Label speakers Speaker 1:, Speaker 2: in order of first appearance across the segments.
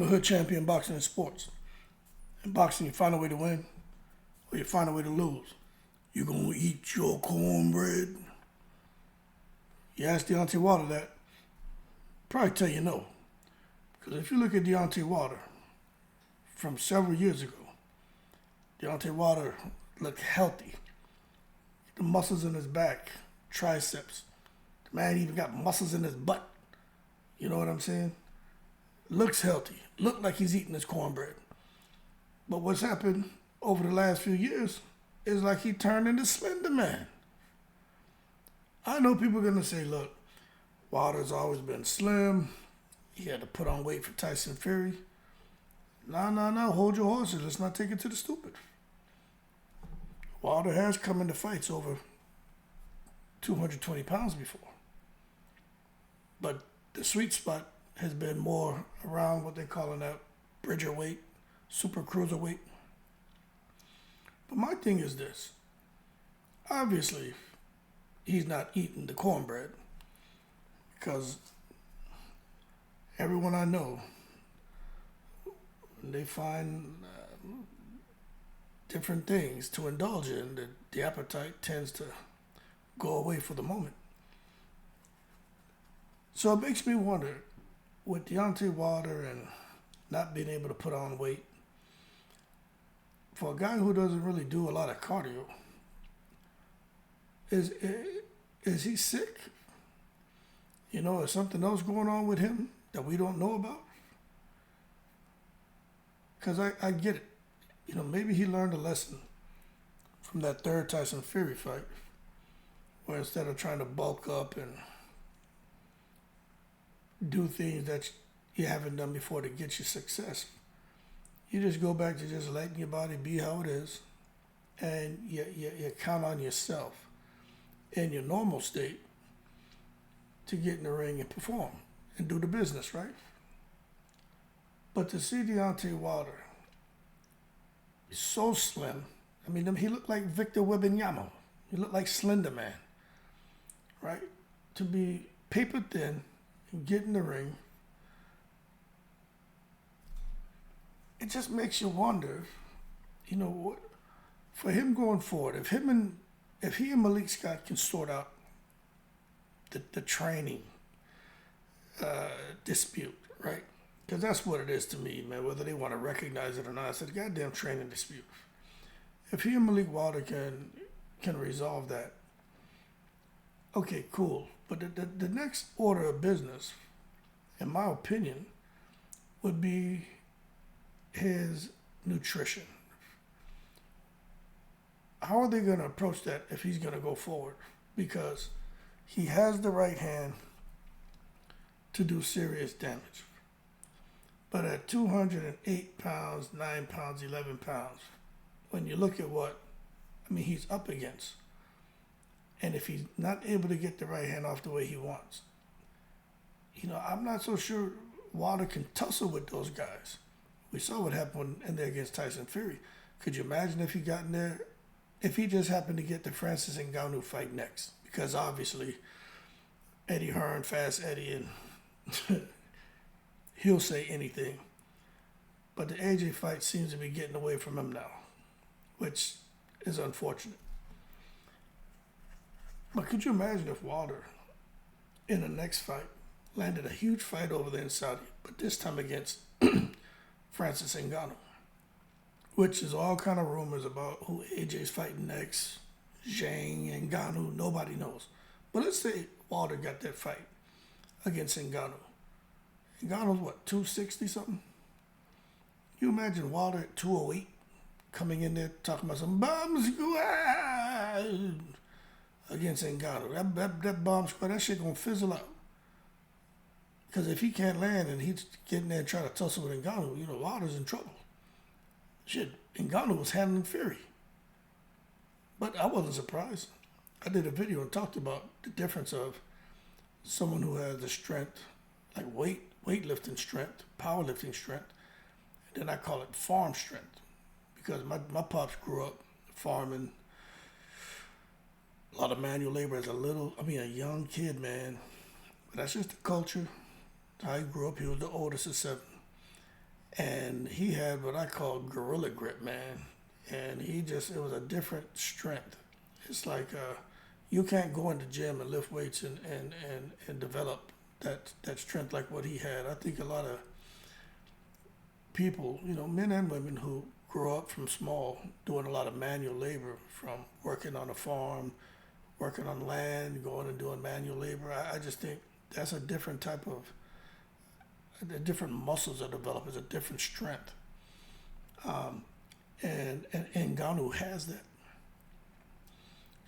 Speaker 1: the hood champion boxing and sports. In boxing, you find a way to win, or you find a way to lose. You gonna eat your cornbread? You ask Deontay Wilder that, probably tell you no. Because if you look at Deontay Wilder from several years ago, Deontay Wilder looked healthy. The muscles in his back, triceps. The man even got muscles in his butt. You know what I'm saying? Looks healthy. Looked like he's eating his cornbread. But what's happened over the last few years is like he turned into Slender Man. I know people are going to say, look, Wilder's always been slim. He had to put on weight for Tyson Fury. No. Hold your horses. Let's not take it to the stupid. Wilder has come into fights over 220 pounds before. But the sweet spot has been more around what they're calling that bridger weight, super cruiserweight. But my thing is this. Obviously, he's not eating the cornbread because everyone I know, they find different things to indulge in. The appetite tends to go away for the moment. So it makes me wonder, with Deontay Wilder and not being able to put on weight, for a guy who doesn't really do a lot of cardio, is he sick? You know, is something else going on with him that we don't know about? Because I get it. You know, maybe he learned a lesson from that third Tyson Fury fight, where instead of trying to bulk up and do things that you haven't done before to get you success, you just go back to just letting your body be how it is, and you count on yourself in your normal state to get in the ring and perform and do the business, right? But to see Deontay Wilder, he's so slim. I mean, he looked like Victor Wembanyama. He looked like Slender Man, right? To be paper thin and get in the ring, it just makes you wonder, you know, what for him going forward, if he and Malik Scott can sort out the training dispute, right? Because that's what it is to me, man, whether they want to recognize it or not. It's a goddamn training dispute. If he and Malik Wilder can resolve that, okay, cool. But the next order of business, in my opinion, would be his nutrition. How are they going to approach that if he's going to go forward? Because he has the right hand to do serious damage. But at 208 pounds, 9 pounds, 11 pounds, when you look at he's up against, and if he's not able to get the right hand off the way he wants, you know, I'm not so sure Wilder can tussle with those guys. We saw what happened in there against Tyson Fury. Could you imagine if he got in there, if he just happened to get the Francis Ngannou fight next? Because obviously, Eddie Hearn, Fast Eddie, and he'll say anything. But the AJ fight seems to be getting away from him now, which is unfortunate. But could you imagine if Wilder, in the next fight, landed a huge fight over there in Saudi, but this time against Francis Ngannou, which is all kind of rumors about who AJ's fighting next, Zhang, Ngannou, nobody knows. But let's say Wilder got that fight against Ngannou. Ngannou's what, 260 something? You imagine Wilder at 208 coming in there talking about some bomb squad against Ngannou. That bomb squad, that shit gonna fizzle out. Because if he can't land and he's getting there and trying to tussle with Ngannou, you know, Wilder's in trouble. Shit, Ngannou was handling Fury. But I wasn't surprised. I did a video and talked about the difference of someone who has the strength, like weightlifting strength, powerlifting strength, and then I call it farm strength. Because my pops grew up farming, a lot of manual labor as a young kid, man. But that's just the culture. How he grew up, he was the oldest of 7. And he had what I call gorilla grip, man. And it was a different strength. It's like you can't go in the gym and lift weights and develop that strength like what he had. I think a lot of people, men and women who grow up from small doing a lot of manual labor, from working on a farm, working on land, going and doing manual labor. I just think that's a different type of, the different muscles are developed, it's a different strength. And Ngannou has that.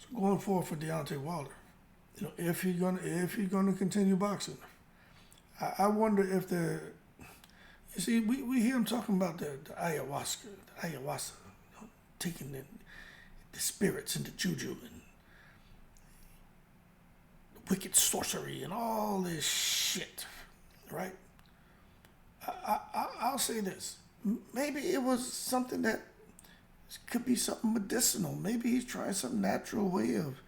Speaker 1: So going forward for Deontay Wilder, if he's gonna continue boxing, I wonder if you see, we hear him talking about the ayahuasca, taking the spirits and the juju and the wicked sorcery and all this shit, right? I'll say this. Maybe it was something that could be something medicinal. Maybe he's trying some natural way of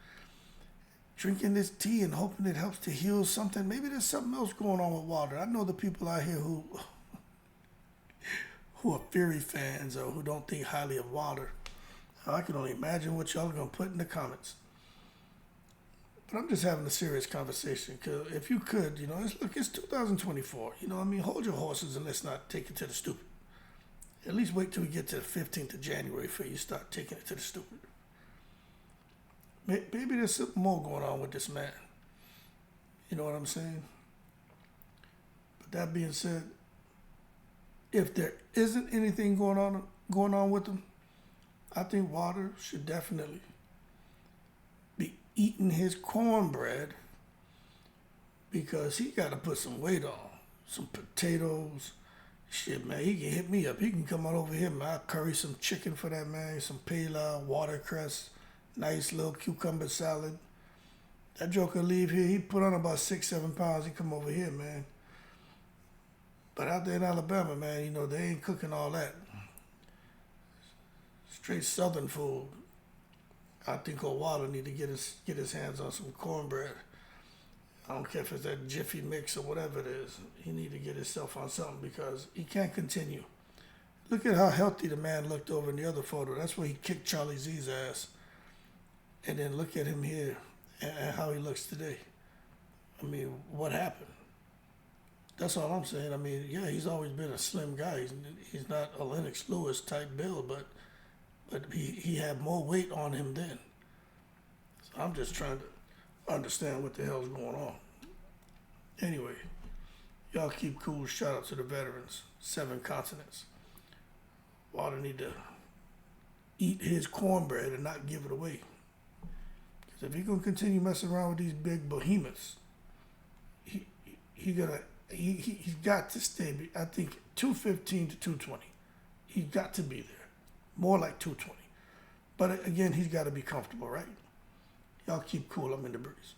Speaker 1: drinking this tea and hoping it helps to heal something. Maybe there's something else going on with Wilder. I know the people out here who are Fury fans or who don't think highly of Wilder. I can only imagine what y'all are going to put in the comments. But I'm just having a serious conversation, because if you could, it's 2024. Hold your horses and let's not take it to the stupid. At least wait till we get to the 15th of January before you start taking it to the stupid. Maybe there's something more going on with this man. You know what I'm saying? But that being said, if there isn't anything going on with him, I think Wilder should definitely be eating his cornbread, because he got to put some weight on. Some potatoes. Shit, man, he can hit me up. He can come on over here, man. I'll curry some chicken for that, man. Some pilau, watercress, nice little cucumber salad. That joker leave here, he put on about 6-7 pounds. He come over here, man. But out there in Alabama, man, they ain't cooking all that. Straight Southern food. I think old Wilder need to get his hands on some cornbread. I don't care if it's that Jiffy Mix or whatever it is. He need to get himself on something, because he can't continue. Look at how healthy the man looked over in the other photo. That's where he kicked Charlie Z's ass. And then look at him here and how he looks today. What happened? That's all I'm saying. Yeah, he's always been a slim guy. He's not a Lennox Lewis type build, but he had more weight on him then. So I'm just trying to understand what the hell's going on. Anyway, y'all keep cool. Shout out to the veterans. 7 continents. Wilder need to eat his cornbread and not give it away. Because if he's gonna continue messing around with these big behemoths, he's got to stay. I think 215 to 220. He's got to be there. More like 220. But again, he's got to be comfortable, right? Y'all keep cool. I'm in the breeze.